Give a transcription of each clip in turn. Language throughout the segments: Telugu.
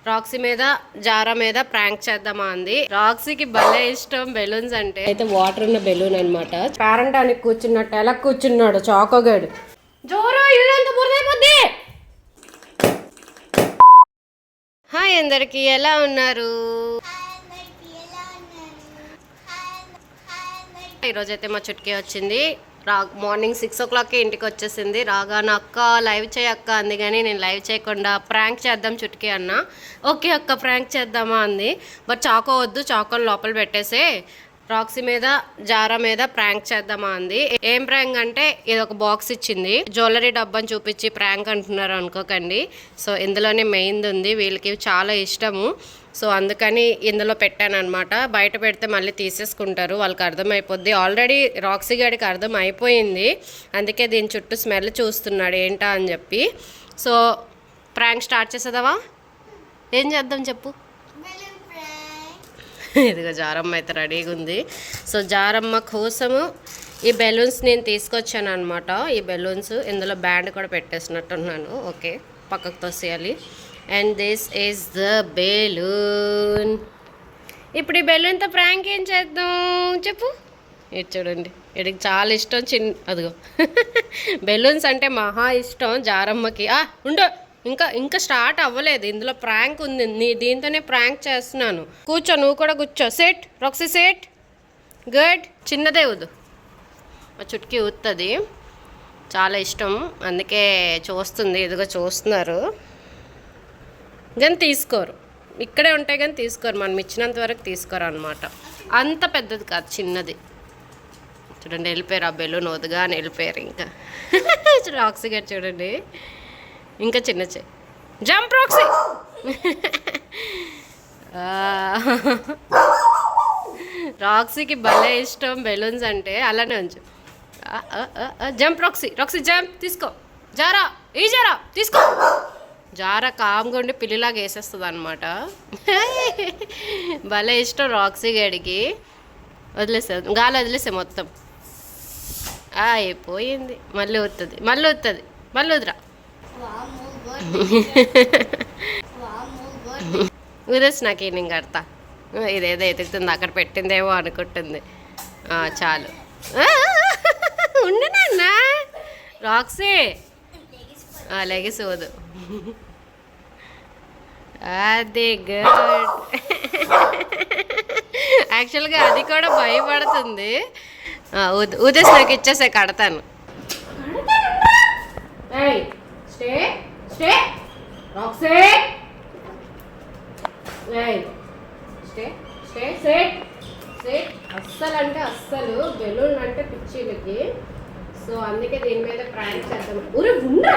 రాక్సీ మీద జారా మీద ప్రాంక్ చేద్దామా అంది. రాక్సీకి భలే ఇష్టం బెలూన్స్ అంటే. అయితే వాటర్ ఉన్న బెలూన్ అనమాట. పేరంటానికి కూర్చున్నట్టు ఎలా కూర్చున్నాడు చాకోగాడు. జోరు ఇల్లంతా బురదైపోద్ది. హాయ్ అందరికి, ఎలా ఉన్నారు? ఈరోజైతే మా చుట్కీ వచ్చింది. మార్నింగ్ 6 o'clockకి ఇంటికి వచ్చేసింది. రాగానే అక్క లైవ్ చేయక్క అంది, కానీ నేను లైవ్ చేయకుండా ప్రాంక్ చేద్దాం చుట్కీ అన్న. ఓకే అక్క ప్రాంక్ చేద్దామా అంది. బట్ చాకో వద్దు, చాకోని లోపల పెట్టేసే రాక్సీ మీద జారా మీద ప్రాంక్ చేద్దామా అంది. ఏం ప్రాంక్ అంటే ఇది ఒక బాక్స్ ఇచ్చింది. జ్యువెలరీ డబ్బాని చూపించి ప్రాంక్ అంటున్నారు అనుకోకండి. సో ఇందులోనే మెయిన్ది ఉంది, వీళ్ళకి చాలా ఇష్టము. సో అందుకని ఇందులో పెట్టాను అనమాట. బయట పెడితే మళ్ళీ తీసేసుకుంటారు, వాళ్ళకి అర్థమైపోద్ది. ఆల్రెడీ రాక్సీ గాడికి అర్థం అయిపోయింది, అందుకే దీని చుట్టూ స్మెల్ చూస్తున్నాడు ఏంటా అని చెప్పి. సో ప్రాంక్ స్టార్ట్ చేసేదావా? ఏం చేద్దాం చెప్పు. ఇదిగో జారమ్మ అయితే రెడీగా ఉంది. సో జారమ్మ కోసము ఈ బెలూన్స్ నేను తీసుకొచ్చాను అనమాట. ఈ బెలూన్స్ ఇందులో బ్యాండ్ కూడా పెట్టేసినట్టున్నాను. ఓకే, పక్కకు తోసేయాలి. And this is the balloon. ఇప్పుడు ఈ బెలూన్తో ప్రాంక్ ఏం చేద్దాం చెప్పు. ఇది చూడండి, వీడికి చాలా ఇష్టం. అదిగో బెలూన్స్ అంటే మహా ఇష్టం జారమ్మకి. ఉండు, ఇంకా స్టార్ట్ అవ్వలేదు, ఇందులో ప్రాంక్ ఉంది. దీంతోనే ప్రాంక్ చేస్తున్నాను. కూర్చో, నువ్వు కూడా కూర్చో. Set Roxy, set. గుడ్. చిన్నదే ఊదు, మా చుట్కీ ఊతుంది. చాలా ఇష్టం, అందుకే చూస్తుంది. ఇదిగో చూస్తున్నారు కానీ తీసుకోరు. ఇక్కడే ఉంటాయి కానీ తీసుకోరు, మనం ఇచ్చినంత వరకు తీసుకోరు అనమాట. అంత పెద్దది కాదు, చిన్నది. చూడండి వెళ్ళిపోయారు, ఆ బెలూన్ వద్దుగా అని వెళ్ళిపోయారు. ఇంకా రాక్సీ గారు చూడండి, ఇంకా చిన్న జంప్ రాక్సీ. రాక్సీకి భలే ఇష్టం బెలూన్స్ అంటే. అలానే ఉంచు. Jump Roxy, Roxy jump. తీసుకో జారా, ఈ జారా తీసుకో. జారా కామ్గా ఉండి పిల్లిలాగా వేసేస్తుంది అనమాట. భలే ఇష్టం రాక్సీ గడికి. వదిలేసా, గాలి వదిలేసే మొత్తం. అయిపోయింది. మళ్ళీ వస్తుంది, మళ్ళీ వస్తుంది, మళ్ళీ వదిరా. ఉదేసి నాకు నేను కడతా. ఇదేదో ఎదుగుతుంది, అక్కడ పెట్టిందేమో అనుకుంటుంది. చాలు. ఉండనన్నా రాక్సీ, లెగిసి వదు. అది గుడ్. యాక్చువల్గా అది కూడా భయపడుతుంది. ఉదేసి నాకు ఇచ్చేసే, కడతాను. అస్సలు అంటే అస్సలు బెలూన్ అంటే పిచ్చిలకి. సో అందుకే దీని మీద ప్రాంక్ చేద్దాం. ఊరే ఉండా.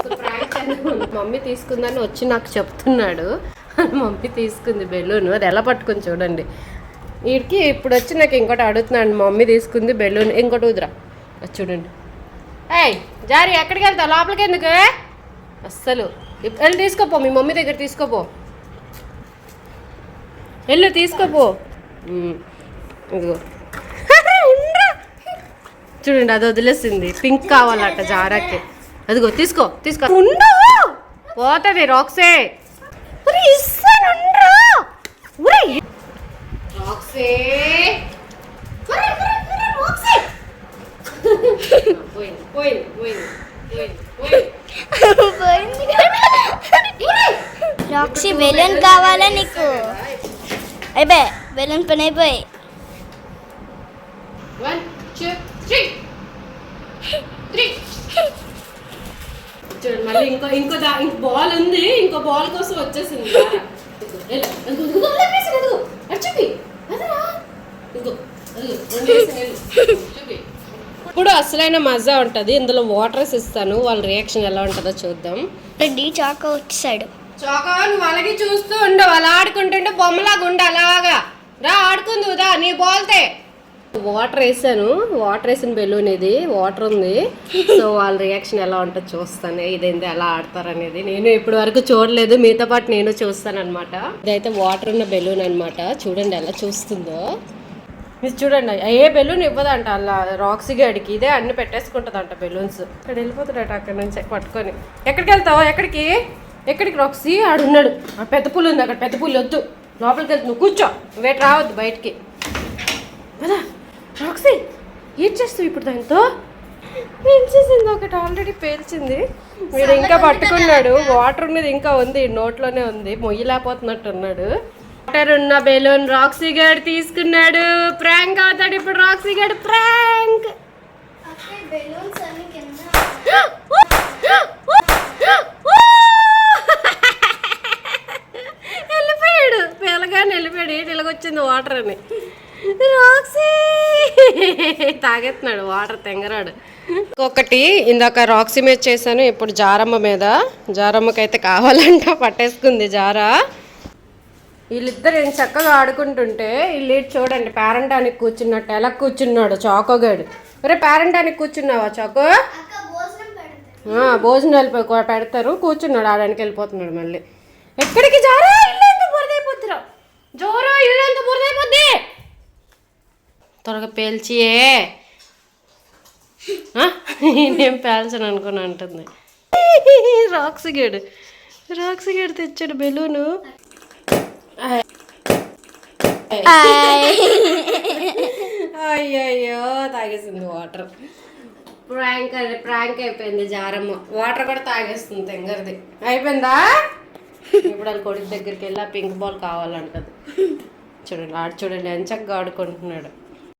సో ప్రాంక్ చేద్దాం. మమ్మీ తీసుకుందని వచ్చి నాకు చెప్తున్నాడు. మమ్మీ తీసుకుంది బెలూన్, అది ఎలా పట్టుకుని చూడండి. వీడికి ఇప్పుడు వచ్చి నాకు ఇంకోటి అడుగుతున్నాడు. మమ్మీ తీసుకుంది బెలూన్, ఇంకోటి ఊదురా. అది చూడండి. జారీ ఎక్కడికి వెళ్తావు? లోపలికి ఎందుకు? అస్సలు వెళ్ళి తీసుకోపో, మీ మమ్మీ దగ్గర తీసుకోపో. వెళ్ళు తీసుకోపో. ఇదిగో చూడండి, అది వదిలేసింది. పింక్ కావాలట జారాకి. అదిగో తీసుకో, తీసుకో. ఉండు, పోతుంది రాక్సే. రాక్సే రాక్సీ బెలూన్ కావాలా నీకు? అయిపోయి బెలూన్ పని అయిపోయి. 1 2 3 చూడండి, మళ్ళీ ఇంకో బాల్ ఉంది. ఇంకో బాల్ కోసం వచ్చేసింది. ఇప్పుడు అసలైన మజా ఉంటుంది. ఇందులో వాటర్స్ ఇస్తాను, వాళ్ళ రియాక్షన్ ఎలా ఉంటుందో చూద్దాం. చాకో వచ్చేసాడు. చాకో నువ్వు అలాగే చూస్తూ ఉండు, అలా ఆడుకుంటుంటే బొమ్మలాగా ఉండు. అలాగా రా, ఆడుకుందుదా నీ బాల్తే. వాటర్ వేసాను, వాటర్ వేసిన బెలూన్ ఇది. వాటర్ ఉంది. సో వాళ్ళ రియాక్షన్ ఎలా ఉంటుందో చూస్తాను. ఇదేంటి ఎలా ఆడతారనేది నేను ఇప్పటి వరకు చూడలేదు, మీతో పాటు నేను చూస్తాను అనమాట. ఇదైతే వాటర్ ఉన్న బెలూన్ అనమాట. చూడండి ఎలా చూస్తుందో. మీరు చూడండి, ఏ బెలూన్ ఇవ్వదంట అలా రాక్సీ గడికి. ఇదే అన్ని పెట్టేసుకుంటుందంట బెలూన్స్. ఇక్కడ వెళ్ళిపోతాడట అక్కడ నుంచి పట్టుకొని. ఎక్కడికి వెళ్తావు? ఎక్కడికి? ఎక్కడికి రాక్సీ ఆడున్నాడు. ఆ పెద్ద పుల్లు ఉంది అక్కడ, పెద్ద పుల్లు వద్దు, లోపలికి వెళ్తు, నువ్వు కూర్చో, వేట రావద్దు బయటికి. కదా రాక్సీ ఏం చేస్తావు ఇప్పుడు దాంతో? పేల్చేసింది ఒకటి, ఆల్రెడీ పేల్చింది. వీడు ఇంకా పట్టుకున్నాడు, వాటర్ ఉన్నది ఇంకా ఉంది, నోట్లోనే ఉంది, మొయ్యలేకపోతున్నట్టు ఉన్నాడు. వాటర్ ఉన్న బెలూన్ రాక్సీ గారు తీసుకున్నాడు. ప్రాంక్ అవుతాడు ఇప్పుడు రాక్సీ గారు, ప్రాంక్. వెళ్ళిపోయాడు, పిల్లగానే వెళ్ళిపోయాడు. ఏంటి ఇలాగొచ్చింది వాటర్ అని. రాక్సీ తాగెత్తున్నాడు వాటర్, తెంగరాడు. ఇంకొకటి ఇందాక రాక్సీ మీద చేశాను, ఇప్పుడు జారమ్మ మీద. జారమ్మకైతే కావాలంట, పట్టేసుకుంది జారా. వీళ్ళిద్దరు ఏం చక్కగా ఆడుకుంటుంటే వీళ్ళు చూడండి పేరెంటానికి కూర్చున్నట్టు ఎలా కూర్చున్నాడు చాకోగాడు. ఒరే పేరెంటానికి కూర్చున్నావా చాకో? భోజనాలు పెడతారు, కూర్చున్నాడు, ఆడానికి వెళ్ళిపోతున్నాడు మళ్ళీ. ఎక్కడికి జారా? ఇల్లంతా బురదైపోతురా జోరా, ఇల్లంతా బురదైపోద్ది. త్వరగా పేల్చియే. నేను పేల్చను అనుకుని అంటుంది. రాక్సీ గేడు తెచ్చాడు బెలూను. అయ్యయ్యో తాగేసింది వాటర్. ప్రాంక్ అయిపోయింది జారమ్మ, వాటర్ కూడా తాగేస్తుంది తెంగరది. అయిపోయిందా? ఇప్పుడు వాళ్ళ కొడుకు దగ్గరికి వెళ్ళి ఆ పింక్ బాల్ కావాలంటది. చూడండి ఎంత చక్కగా ఆడుకుంటున్నాడు.